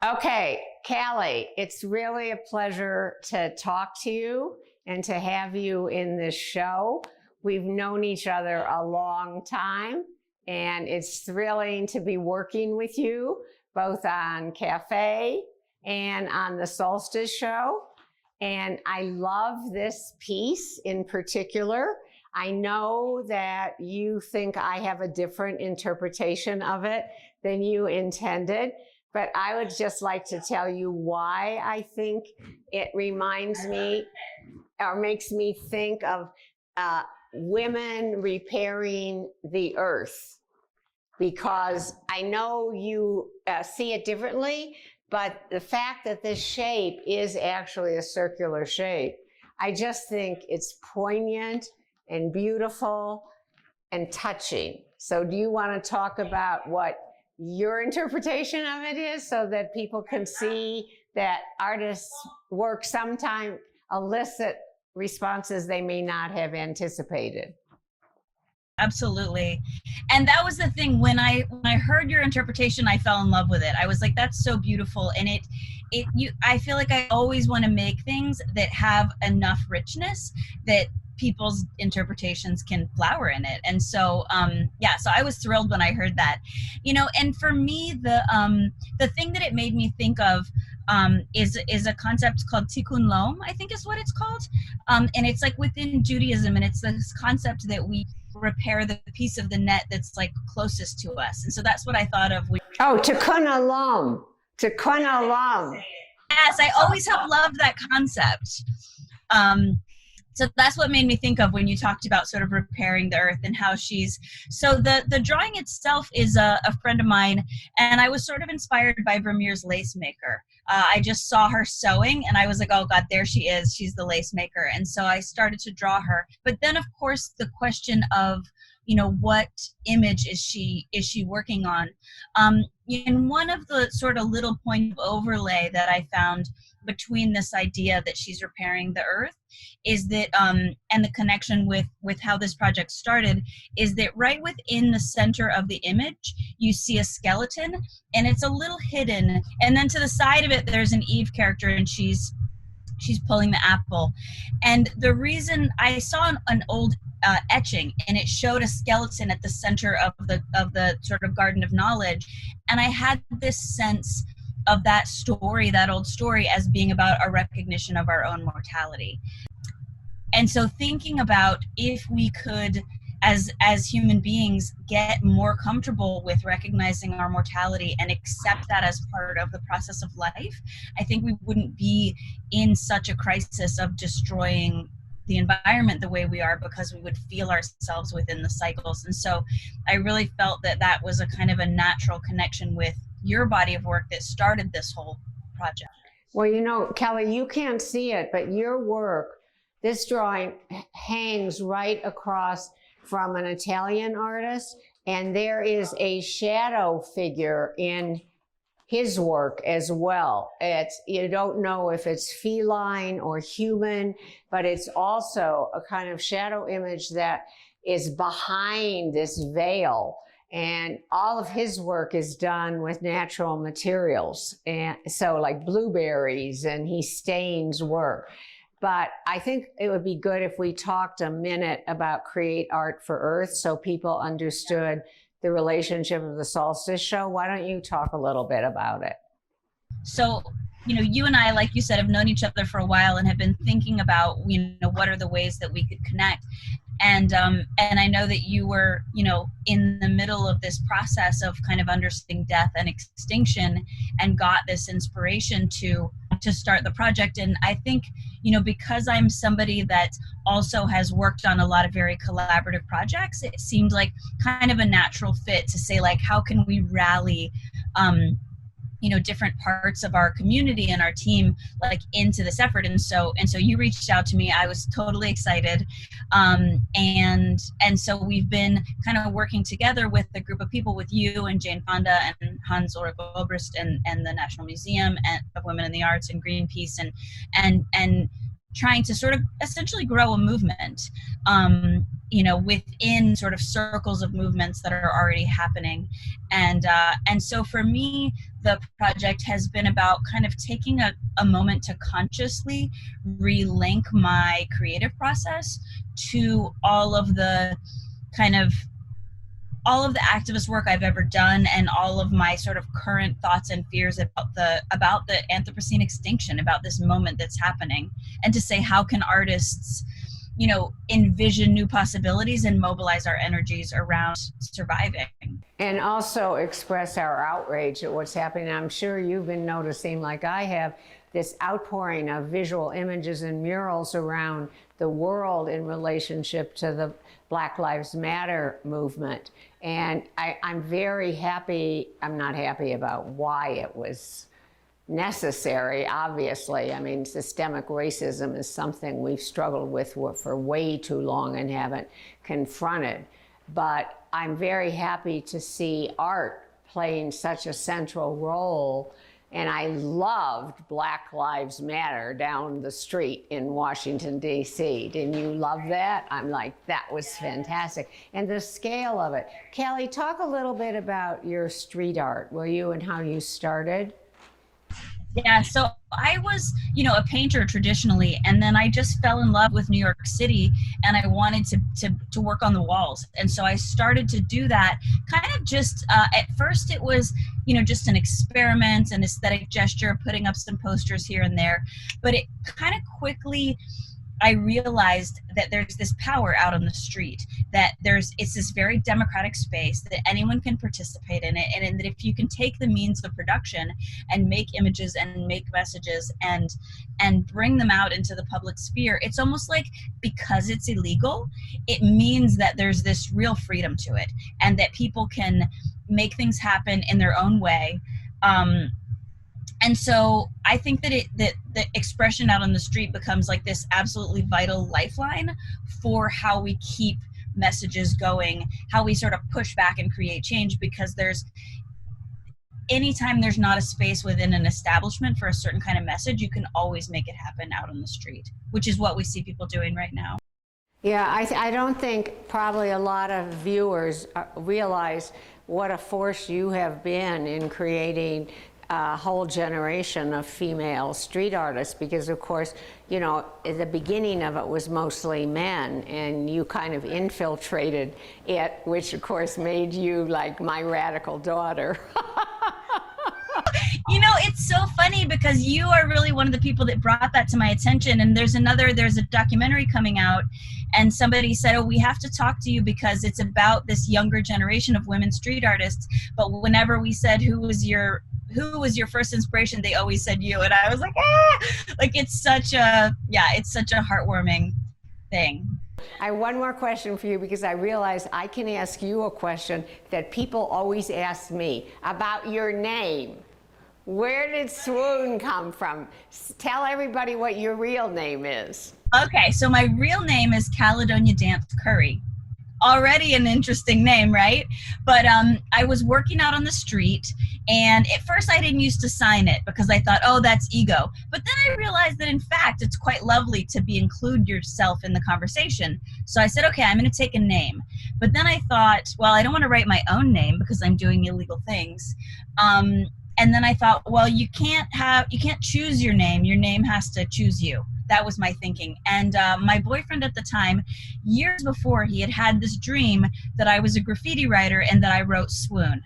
Okay, Callie, it's really a pleasure to talk to you and to have you in this show. We've known each other a long time, and it's thrilling to be working with you both on Cafe and on the Solstice show. And I love this piece in particular. I know that you think I have a different interpretation of it than you intended. But I would just like to tell you why I think it reminds me or makes me think of women repairing the earth. Because I know you see it differently, but the fact that this shape is actually a circular shape, I just think it's poignant and beautiful and touching. So do you want to talk about what your interpretation of it is so that people can see that artists' work sometimes elicit responses they may not have anticipated? Absolutely. And that was the thing, when I heard your interpretation, I fell in love with it. I was like, that's so beautiful. And I feel like I always want to make things that have enough richness that people's interpretations can flower in it. And so so I was thrilled when I heard that. And for me, the thing that it made me think of is a concept called tikkun lom, I think is what it's called. And it's like within Judaism, and it's this concept that we repair the piece of the net that's like closest to us. And so that's what I thought of. Tikkun olam. Tikkun olam. Yes, I always have loved that concept. So that's what made me think of when you talked about sort of repairing the earth and how so the drawing itself is a friend of mine, and I was sort of inspired by Vermeer's lace maker. I just saw her sewing and I was like, oh God, there she is. She's the lace maker. And so I started to draw her. But then of course the question of, what image is she working on? In one of the sort of little point of overlay that I found between this idea that she's repairing the earth is that, and the connection with how this project started, is that right within the center of the image, you see a skeleton and it's a little hidden. And then to the side of it, there's an Eve character and she's pulling the apple. And the reason I saw an old etching, and it showed a skeleton at the center of the sort of garden of knowledge, and I had this sense of that old story, as being about a recognition of our own mortality. And so thinking about if we could, as human beings, get more comfortable with recognizing our mortality and accept that as part of the process of life, I think we wouldn't be in such a crisis of destroying the environment the way we are, because we would feel ourselves within the cycles. And so I really felt that was a kind of a natural connection with your body of work that started this whole project. Well, Kelly, you can't see it, but your work, this drawing hangs right across from an Italian artist, and there is a shadow figure in his work as well. You don't know if it's feline or human, but it's also a kind of shadow image that is behind this veil. And all of his work is done with natural materials. And so like blueberries, and he stains work. But I think it would be good if we talked a minute about Create Art for Earth so people understood the relationship of the Solstice show. Why don't you talk a little bit about it? So, you and I, like you said, have known each other for a while and have been thinking about, what are the ways that we could connect. And I know that you were, in the middle of this process of kind of understanding death and extinction, and got this inspiration to start the project. And I think, because I'm somebody that also has worked on a lot of very collaborative projects, it seemed like kind of a natural fit to say, like, how can we rally different parts of our community and our team like into this effort. And so you reached out to me. I was totally excited. And so we've been kind of working together with a group of people, with you and Jane Fonda and Hans Ulrich Obrist and the National Museum of Women in the Arts and Greenpeace, and trying to sort of essentially grow a movement. within sort of circles of movements that are already happening. And so for me, the project has been about kind of taking a moment to consciously relink my creative process to all of the activist work I've ever done, and all of my sort of current thoughts and fears about the Anthropocene extinction, about this moment that's happening, and to say, how can artists, envision new possibilities and mobilize our energies around surviving. And also express our outrage at what's happening. I'm sure you've been noticing, like I have, this outpouring of visual images and murals around the world in relationship to the Black Lives Matter movement. And I'm very happy. I'm not happy about why it was necessary, obviously. I mean, systemic racism is something we've struggled with for way too long and haven't confronted. But I'm very happy to see art playing such a central role. And I loved Black Lives Matter down the street in Washington, D.C. Didn't you love that? I'm like, that was fantastic. And the scale of it. Callie, talk a little bit about your street art, will you, and how you started? Yeah, so I was, a painter traditionally, and then I just fell in love with New York City, and I wanted to work on the walls. And so I started to do that kind of just, at first it was, just an experiment, an aesthetic gesture, putting up some posters here and there. But it kind of quickly, I realized that there's this power out on the street, that it's this very democratic space, that anyone can participate in it, and that if you can take the means of production and make images and make messages and bring them out into the public sphere, it's almost like, because it's illegal, it means that there's this real freedom to it, and that people can make things happen in their own way. And so I think that the expression out on the street becomes like this absolutely vital lifeline for how we keep messages going, how we sort of push back and create change, because anytime there's not a space within an establishment for a certain kind of message, you can always make it happen out on the street, which is what we see people doing right now. Yeah, I don't think probably a lot of viewers realize what a force you have been in creating a whole generation of female street artists, because of course, the beginning of it was mostly men, and you kind of infiltrated it, which of course made you like my radical daughter. It's so funny, because you are really one of the people that brought that to my attention. And there's a documentary coming out, and somebody said, oh, we have to talk to you because it's about this younger generation of women street artists. But whenever we said, who was your first inspiration, they always said you. And I was like, like, it's such a heartwarming thing. I have one more question for you, because I realize I can ask you a question that people always ask me about your name. Where did Swoon come from? Tell everybody what your real name is. Okay, so my real name is Caledonia Dance Curry. Already an interesting name, right? But I was working out on the street, and at first I didn't used to sign it because I thought, oh, that's ego. But then I realized that in fact it's quite lovely to include yourself in the conversation. So I said, okay, I'm going to take a name. But then I thought, well, I don't want to write my own name because I'm doing illegal things. And then I thought, well, you can't choose your name. Your name has to choose you. That was my thinking. And my boyfriend at the time, years before, he had this dream that I was a graffiti writer and that I wrote Swoon.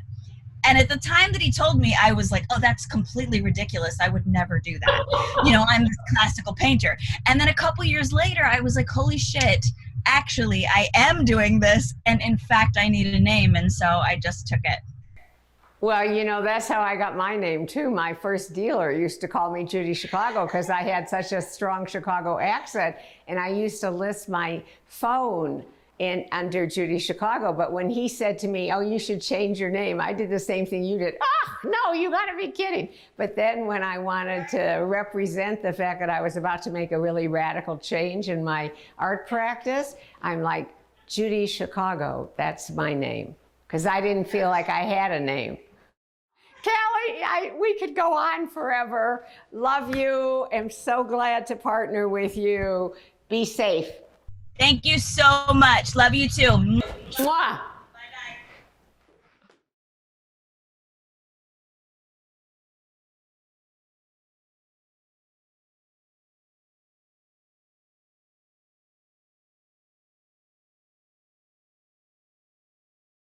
And at the time that he told me, I was like, oh, that's completely ridiculous. I would never do that. I'm this classical painter. And then a couple years later, I was like, holy shit, actually, I am doing this. And in fact, I needed a name. And so I just took it. Well, that's how I got my name too. My first dealer used to call me Judy Chicago because I had such a strong Chicago accent, and I used to list my phone under Judy Chicago. But when he said to me, oh, you should change your name, I did the same thing you did. Oh, no, you gotta be kidding. But then when I wanted to represent the fact that I was about to make a really radical change in my art practice, I'm like, Judy Chicago, that's my name. Because I didn't feel like I had a name. Callie, we could go on forever. Love you. I'm so glad to partner with you. Be safe. Thank you so much. Love you too. Mwah.